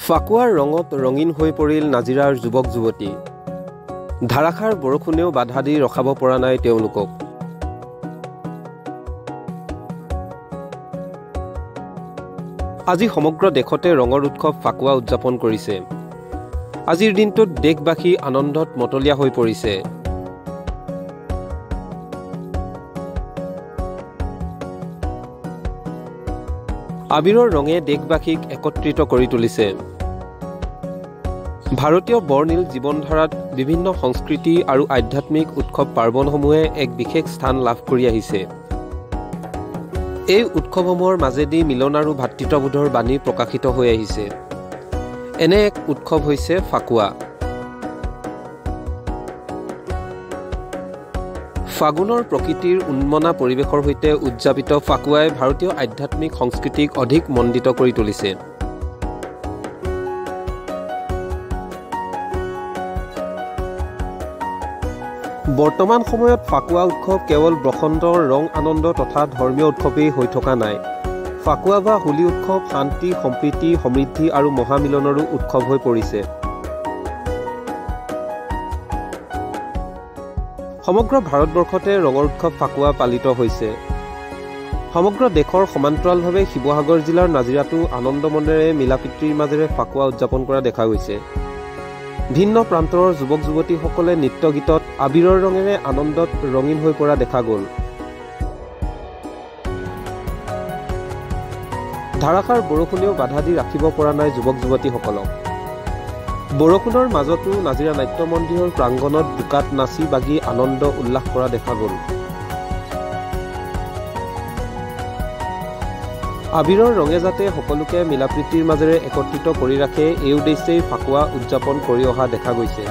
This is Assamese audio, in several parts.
ফাকুৱাৰ ৰঙত ৰঙীন হৈ পৰিল নাজিৰাৰ যুৱক যুৱতী। ধাৰাসাৰ বৰষুণেও বাধা দি ৰখাব পৰা নাই তেওঁলোকক। আজি সমগ্ৰ দেশতে ৰঙৰ উৎসৱ ফাকুৱা উদযাপন কৰিছে। আজিৰ দিনটোত দেশবাসী আনন্দত মতলীয়া হৈ পৰিছে। আবিৰৰ ৰঙে দেশবাসীক একত্ৰিত কৰি তুলিছে। ভাৰতীয় বৰ্ণিল জীৱনধাৰাত বিভিন্ন সংস্কৃতি আৰু আধ্যাত্মিক উৎসৱ পাৰ্বণসমূহে এক বিশেষ স্থান লাভ কৰি আহিছে। এই উৎসৱসমূহৰ মাজেদি মিলন আৰু ভাতৃত্ববোধৰ বাণী প্ৰকাশিত হৈ আহিছে। এনে এক উৎসৱ হৈছে ফাকুৱা। ফাগুনৰ প্ৰকৃতিৰ উন্মনা পৰিৱেশৰ সৈতে উদযাপিত ফাকুৱাই ভাৰতীয় আধ্যাত্মিক সংস্কৃতিক অধিক মণ্ডিত কৰি তুলিছে। বৰ্তমান সময়ত ফাকুৱা উৎসৱ কেৱল বসন্তৰ ৰং আনন্দ তথা ধৰ্মীয় উৎসৱেই হৈ থকা নাই। ফাকুৱা বা হোলী উৎসৱ শান্তি, সম্প্ৰীতি, সমৃদ্ধি আৰু মহামিলনৰো উৎসৱ হৈ পৰিছে। সমগ্ৰ ভাৰতবৰ্ষতে ৰঙৰ উৎসৱ ফাকুৱা পালিত হৈছে। সমগ্ৰ দেশৰ সমান্তৰালভাৱে শিৱসাগৰ জিলাৰ নাজিৰাতো আনন্দ মনেৰে মিলাপ্ৰীতিৰ মাজেৰে ফাকুৱা উদযাপন কৰা দেখা গৈছে। ভিন্ন প্ৰান্তৰৰ যুৱক যুৱতীসকলে নৃত্য গীতত আবিৰৰ ৰঙেৰে আনন্দত ৰঙীন হৈ পৰা দেখা গ'ল। ধাৰাসাৰ বৰষুণেও বাধা দি ৰাখিব পৰা নাই যুৱক যুৱতীসকলক। বৰষুণৰ মাজতো নাজিৰা নাট্য মন্দিৰৰ প্ৰাংগণত বোকাত নাচি বাগি আনন্দ উল্লাস কৰা দেখা গ'ল। আবিৰৰ ৰঙে যাতে সকলোকে মিলাপ্ৰীতিৰ মাজেৰে একত্ৰিত কৰি ৰাখে, এই উদ্দেশ্যেই ফাকুৱা উদযাপন কৰি অহা দেখা গৈছে।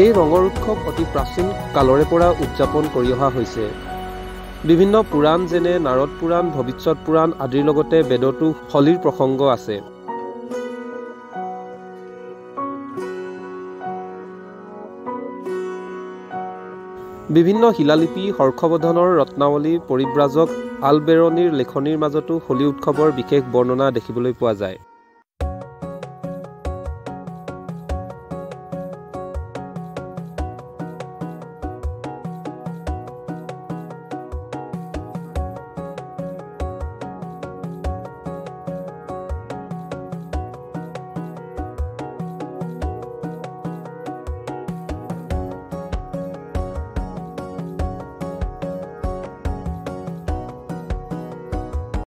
এই ৰঙৰ উৎসৱ অতি প্ৰাচীন কালৰে পৰা উদযাপন কৰি অহা হৈছে। বিভিন্ন পুৰাণ যেনে নাৰদ পুৰাণ, ভৱিষ্যত পুৰাণ আদিৰ লগতে বেদতো হোলীৰ প্ৰসংগ আছে। বিভিন্ন শিলালিপি, হৰ্ষবৰ্ধনৰ ৰত্নাৱলী, পৰিব্ৰাজক আলবেৰনিৰ লেখনিৰ মাজতো হোলী উৎসৱৰ বিশেষ বৰ্ণনা দেখিবলৈ পোৱা যায়।